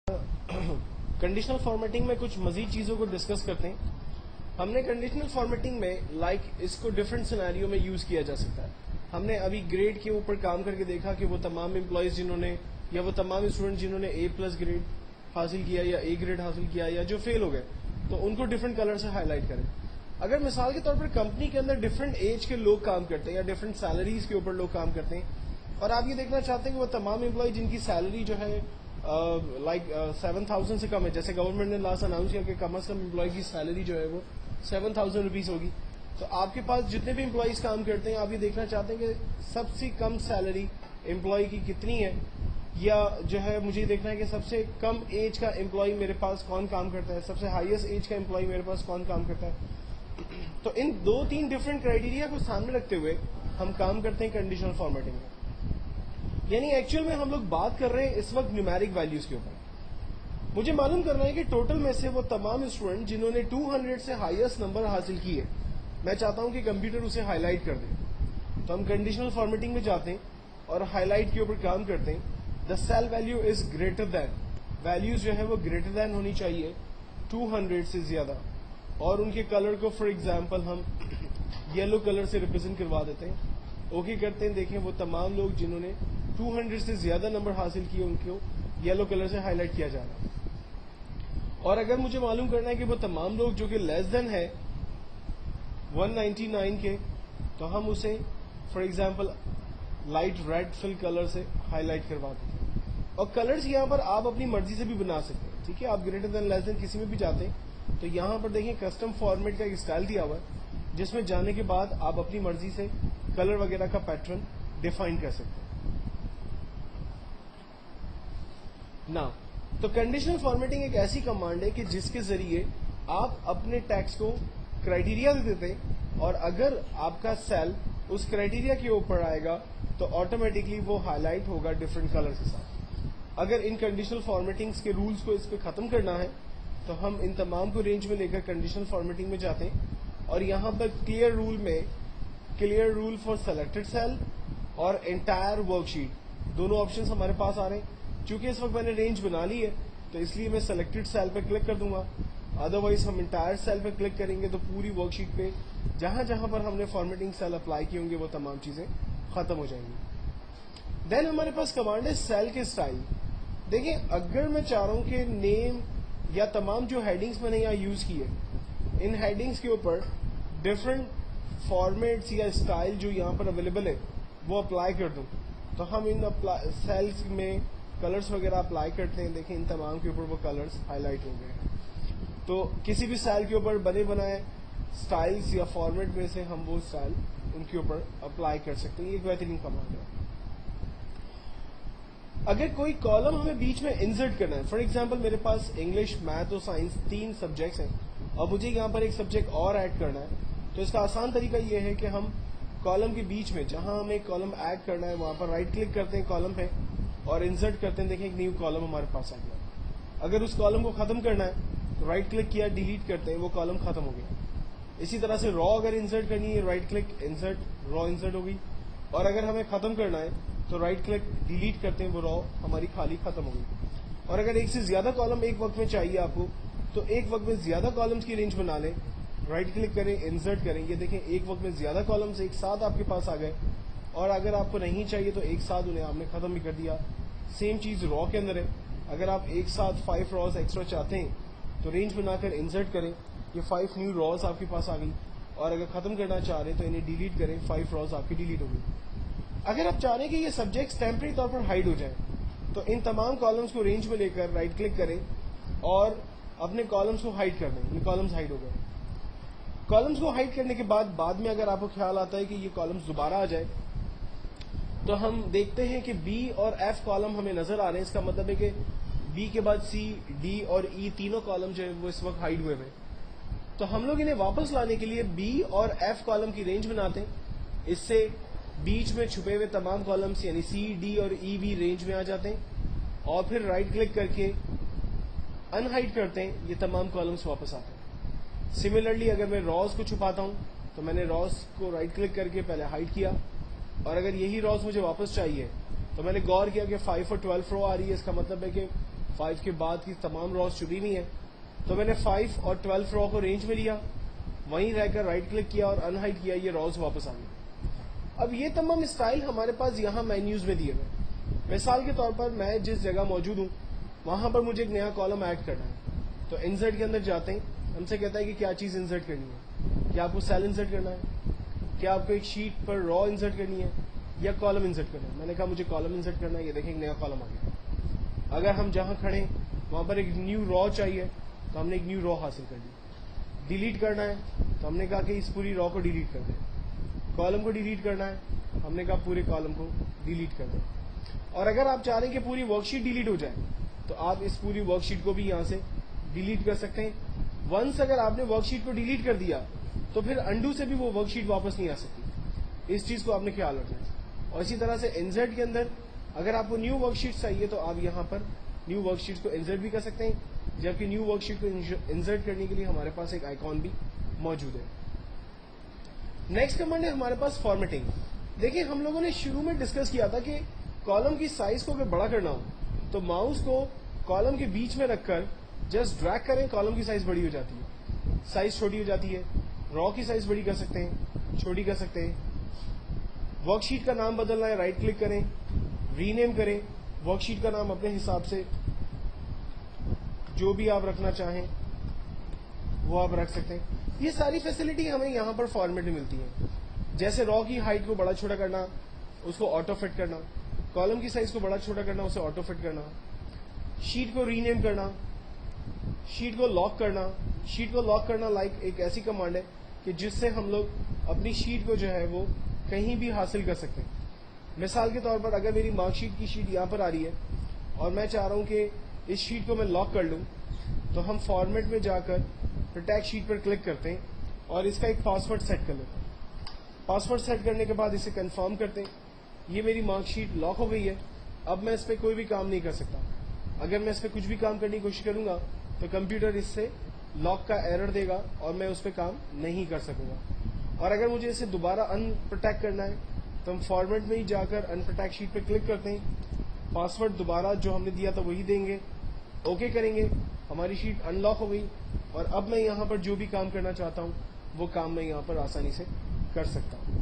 Conditional formatting میں کچھ مزید چیزوں کو ڈسکس کرتے ہیں. ہم نے کنڈیشنل فارمیٹنگ میں اس کو ڈفرینٹ سینیریو میں یوز کیا جا سکتا ہے. ہم نے ابھی گریڈ کے اوپر کام کر کے دیکھا کہ وہ تمام امپلائیز جنہوں نے یا وہ تمام اسٹوڈنٹ جنہوں نے A+ گریڈ حاصل کیا یا A گریڈ حاصل کیا یا جو فیل ہو گئے تو ان کو ڈفرینٹ کلر سے ہائی لائٹ کریں. اگر مثال کے طور پر کمپنی کے اندر ڈفرینٹ ایج کے لوگ کام کرتے ہیں یا ڈفرینٹ سیلریز کے اوپر لوگ کام کرتے ہیں اور آپ یہ دیکھنا چاہتے ہیں کہ وہ تمام امپلائی جن کی سیلری جو ہے 7,000 سے کم ہے, جیسے گورنمنٹ نے لاسٹ اناؤنس کیا کہ کم از کم امپلائی کی سیلری جو ہے وہ 7,000 روپیز ہوگی, تو آپ کے پاس جتنے بھی امپلائیز کام کرتے ہیں آپ یہ دیکھنا چاہتے ہیں کہ سب سے کم سیلری امپلائی کی کتنی ہے, یا جو ہے مجھے دیکھنا ہے کہ سب سے کم ایج کا امپلائی میرے پاس کون کام کرتا ہے, سب سے ہائیسٹ ایج کا امپلائی میرے پاس کون کام کرتا ہے. تو ان 2-3 ڈفرینٹ کرائیٹیریا کو سامنے رکھتے ہوئے ہم کام کرتے ہیں کنڈیشنل فارمیٹنگ میں. یعنی ایکچوئل میں ہم لوگ بات کر رہے ہیں اس وقت نیومیرک ویلیوز کے اوپر. مجھے معلوم کرنا ہے کہ ٹوٹل میں سے وہ تمام اسٹوڈنٹ جنہوں نے 200 سے ہائیسٹ نمبر حاصل کیے, میں چاہتا ہوں کہ کمپیوٹر اسے ہائی لائٹ کر دے. تو ہم کنڈیشنل فارمیٹنگ میں جاتے ہیں اور ہائی لائٹ کے اوپر کام کرتے ہیں. The cell value is greater than, values جو ہے وہ گریٹر دین ہونی چاہیے 200 سے زیادہ, اور ان کے کلر کو فار ایگزامپل ہم یلو کلر سے ریپرزینٹ کروا دیتے ہیں. اوکے کرتے ہیں, دیکھیں وہ تمام لوگ جنہوں نے 200 سے زیادہ نمبر حاصل کیے ان کو یلو کلر سے ہائی لائٹ کیا جا رہا ہے. اور اگر مجھے معلوم کرنا ہے کہ وہ تمام لوگ جو کہ لیس دین ہے 199 کے, تو ہم اسے for example light red full colour سے ہائی لائٹ کروا دیتے ہیں. اور کلرز یہاں پر آپ اپنی مرضی سے بھی بنا سکتے ہیں, ٹھیک ہے, آپ گریٹر دین لیس دین کسی میں بھی جاتے ہیں تو یہاں پر دیکھیں کسٹم فارمیٹ کا ایک اسٹائل دیا ہوا ہے جس میں جانے کے بعد آپ اپنی مرضی سے کلر وغیرہ کا پیٹرن ڈیفائن کر سکتے ہیں. نا تو کنڈیشنل فارمیٹنگ ایک ایسی کمانڈ ہے کہ جس کے ذریعے آپ اپنے ٹیکسٹ کو کرائیٹیریا دے دیتے ہیں, اور اگر آپ کا سیل اس کرائیٹیریا کے اوپر آئے گا تو آٹومیٹکلی وہ ہائی لائٹ ہوگا ڈفرینٹ کلر کے ساتھ. اگر ان کنڈیشنل فارمیٹنگز کے رولز کو اس پہ ختم کرنا ہے تو ہم ان تمام کو رینج میں لے کر کنڈیشنل فارمیٹنگ میں جاتے ہیں, اور یہاں پر clear rule for selected cell اور انٹائر ورک شیٹ دونوں آپشنز ہمارے پاس آ رہے ہیں. چونکہ اس وقت میں نے رینج بنا لی ہے تو اس لیے میں سلیکٹڈ سیل پہ کلک کر دوں گا, ادروائز ہم انٹائر سیل پہ کلک کریں گے تو پوری ورک شیٹ پہ جہاں جہاں پر ہم نے فارمیٹنگ سیل اپلائی کیے ہوں گے وہ تمام چیزیں ختم ہو جائیں گی. دین ہمارے پاس کمانڈ ہے سیل کے اسٹائل. دیکھیں اگر میں چاہ رہا ہوں کہ نیم یا تمام جو ہیڈنگز میں نے یہاں یوز کی ہے ان ہیڈنگز کے اوپر ڈفرینٹ فارمیٹس یا اسٹائل جو یہاں پر اویلیبل ہے وہ اپلائی کر دوں, تو ہم ان سیلز میں کلرز وغیرہ اپلائی کرتے ہیں. دیکھیں ان تمام کے اوپر وہ کلرز ہائی لائٹ ہو گئے ہیں. تو کسی بھی اسٹائل کے اوپر بنے بنائے اسٹائلز یا فارمیٹ میں سے ہم وہ اسٹائل ان کے اوپر اپلائی کر سکتے ہیں. یہ ایک بہترین کمانڈ ہے. اگر کوئی کالم ہمیں بیچ میں انسرٹ کرنا ہے, فار ایگزامپل میرے پاس انگلش, میتھ اور سائنس 3 سبجیکٹس ہیں اور مجھے یہاں پر ایک سبجیکٹ اور ایڈ کرنا ہے, تو اس کا آسان طریقہ یہ ہے کہ ہم کالم کے بیچ میں جہاں ہمیں کالم ایڈ کرنا ہے وہاں پر رائٹ کلک کرتے ہیں کالم پہ اور انسرٹ کرتے ہیں. دیکھیں ایک نیو کالم ہمارے پاس آ گیا. اگر اس کالم کو ختم کرنا ہے تو رائٹ کلک کیا, ڈیلیٹ کرتے ہیں, وہ کالم ختم ہو گیا. اسی طرح سے را اگر انسرٹ کرنی ہے رائٹ کلک انسرٹ, را انسرٹ ہو گئی. اور اگر ہمیں ختم کرنا ہے تو رائٹ کلک ڈیلیٹ کرتے ہیں, وہ را ہماری خالی ختم ہو گئی. اور اگر ایک سے زیادہ کالم ایک وقت میں چاہیے آپ کو تو ایک وقت میں زیادہ کالمز کی رینج بنا لیں, رائٹ کلک کریں, انسرٹ کریں. یہ دیکھیں ایک وقت میں زیادہ کالمز ایک ساتھ آپ کے پاس آ گئے, اور اگر آپ کو نہیں چاہیے تو ایک ساتھ انہیں آپ نے ختم بھی کر دیا. سیم چیز را کے اندر ہے, اگر آپ ایک ساتھ 5 راز ایکسٹرا چاہتے ہیں تو رینج بنا کر انسرٹ کریں, یہ 5 نیو راز آپ کے پاس آ گئی. اور اگر ختم کرنا چاہ رہے ہیں تو انہیں ڈیلیٹ کریں, 5 راز آپ کی ڈیلیٹ ہو گئی. اگر آپ چاہ رہے ہیں کہ یہ سبجیکٹس ٹیمپرری طور پر ہائڈ ہو جائیں تو ان تمام کالمز کو رینج میں لے کر رائٹ کلک کریں اور اپنے کالمز کو ہائڈ کر دیں. یہ کالمز ہائڈ ہو گئے. کالمز کو ہائڈ کرنے کے بعد میں اگر آپ کو خیال آتا ہے کہ یہ کالمز دوبارہ آ جائے تو ہم دیکھتے ہیں کہ بی اور ایف کالم ہمیں نظر آ رہے ہیں. اس کا مطلب ہے کہ بی کے بعد سی, ڈی اور ای تینوں کالم جو ہے وہ اس وقت ہائڈ ہوئے ہوئے. تو ہم لوگ انہیں واپس لانے کے لیے بی اور ایف کالم کی رینج بناتے ہیں. اس سے بیچ میں چھپے ہوئے تمام کالمز یعنی سی, ڈی اور ای بھی رینج میں آ جاتے ہیں, اور پھر رائٹ کلک کر کے ان ہائڈ کرتے ہیں, یہ تمام کالمز واپس آتے ہیں. سملرلی اگر میں راز کو چھپاتا ہوں تو میں نے راز کو رائٹ کلک کر کے پہلے ہائڈ کیا, اور اگر یہی راز مجھے واپس چاہیے تو میں نے غور کیا کہ 5 اور 12 رو آ رہی ہے. اس کا مطلب ہے کہ 5 کے بعد کی تمام روز چنی ہوئی ہیں. تو میں نے 5 اور 12 رو کو رینج میں لیا, وہیں رہ کر رائٹ کلک کیا اور ان ہائڈ کیا, یہ روز واپس آ گئی. اب یہ تمام اسٹائل ہمارے پاس یہاں مینیوز میں دیے ہوئے. مثال کے طور پر میں جس جگہ موجود ہوں وہاں پر مجھے ایک نیا کالم ایڈ کرنا ہے, تو انسرٹ کے اندر جاتے ہیں, ہم سے کہتا ہے کہ کیا چیز انسرٹ کرنی ہے, کیا آپ کو سیل انسرٹ کرنا ہے, کیا آپ کو ایک شیٹ پر رو انسرٹ کرنی ہے یا کالم انسرٹ کرنا ہے. میں نے کہا مجھے کالم انسرٹ کرنا ہے, یہ دیکھیں ایک نیا کالم آ گیا. اگر ہم جہاں کھڑے وہاں پر ایک نیو رو چاہیے تو ہم نے ایک نیو رو حاصل کر لی. ڈیلیٹ کرنا ہے تو ہم نے کہا کہ اس پوری رو کو ڈیلیٹ کر دیں. کالم کو ڈیلیٹ کرنا ہے, ہم نے کہا پورے کالم کو ڈیلیٹ کر دیں. اور اگر آپ چاہ رہے ہیں کہ پوری ورک شیٹ ڈیلیٹ ہو جائے تو آپ اس پوری ورک شیٹ کو بھی یہاں سے ڈیلیٹ کر سکتے ہیں. ونس اگر آپ نے ورک شیٹ کو ڈیلیٹ کر دیا تو پھر انڈو سے بھی وہ ورک شیٹ واپس نہیں آ سکتی. اس چیز کو آپ نے خیال رکھنا ہے. اور اسی طرح سے انسرٹ کے اندر اگر آپ کو نیو ورک شیٹ چاہیے تو آپ یہاں پر نیو ورک شیٹ کو انسرٹ بھی کر سکتے ہیں, جبکہ نیو ورک شیٹ کو انسرٹ کرنے کے لیے ہمارے پاس ایک آئیکن بھی موجود ہے. نیکسٹ کمانڈ ہے ہمارے پاس فارمیٹنگ. دیکھیں ہم لوگوں نے شروع میں ڈسکس کیا تھا کہ کالم کی سائز کو اگر بڑا کرنا ہو تو ماؤس کو کالم کے بیچ میں رکھ کر جسٹ ڈریگ کریں, کالم کی سائز بڑی ہو جاتی ہے, سائز چھوٹی ہو جاتی ہے. رو کی سائز بڑی کر سکتے ہیں, چھوٹی کر سکتے ہیں. ورک شیٹ کا نام بدلنا ہے, رائٹ کلک کریں, ری نیم کریں, ورک شیٹ کا نام اپنے حساب سے جو بھی آپ رکھنا چاہیں وہ آپ رکھ سکتے ہیں. یہ ساری فیسلٹی ہمیں یہاں پر فارمیٹ میں ملتی ہے, جیسے رو کی ہائٹ کو بڑا چھوٹا کرنا, اس کو آٹو فٹ کرنا, کالم کی سائز کو بڑا چھوٹا کرنا, اسے آٹو فٹ کرنا, شیٹ کو ری نیم کرنا, شیٹ کو لاک کرنا. شیٹ کو لاک کرنا لائک ایک ایسی کمانڈ ہے کہ جس سے ہم لوگ اپنی شیٹ کو جو ہے وہ کہیں بھی حاصل کر سکتے ہیں. مثال کے طور پر اگر میری مارک شیٹ کی شیٹ یہاں پر آ رہی ہے اور میں چاہ رہا ہوں کہ اس شیٹ کو میں لاک کر لوں, تو ہم فارمیٹ میں جا کر پروٹیکٹ شیٹ پر کلک کرتے ہیں اور اس کا ایک پاسورڈ سیٹ کر لیتے ہیں. پاسورڈ سیٹ کرنے کے بعد اسے کنفرم کرتے ہیں. یہ میری مارک شیٹ لاک ہو گئی ہے. اب میں اس پہ کوئی بھی کام نہیں کر سکتا. اگر میں اس پہ کچھ بھی کام کرنے کی کوشش کروں گا تو کمپیوٹر اس سے لاک کا ایرر دے گا اور میں اس پہ کام نہیں کر سکوں گا. اور اگر مجھے اسے دوبارہ ان پروٹیکٹ کرنا ہے تو ہم فارمیٹ میں ہی جا کر ان پروٹیکٹ شیٹ پہ کلک کرتے ہیں, پاسورڈ دوبارہ جو ہم نے دیا تھا وہی دیں گے, اوکے کریں گے, ہماری شیٹ ان لاک ہو گئی. اور اب میں یہاں پر جو بھی کام کرنا چاہتا ہوں وہ کام میں یہاں پر آسانی سے کر سکتا ہوں.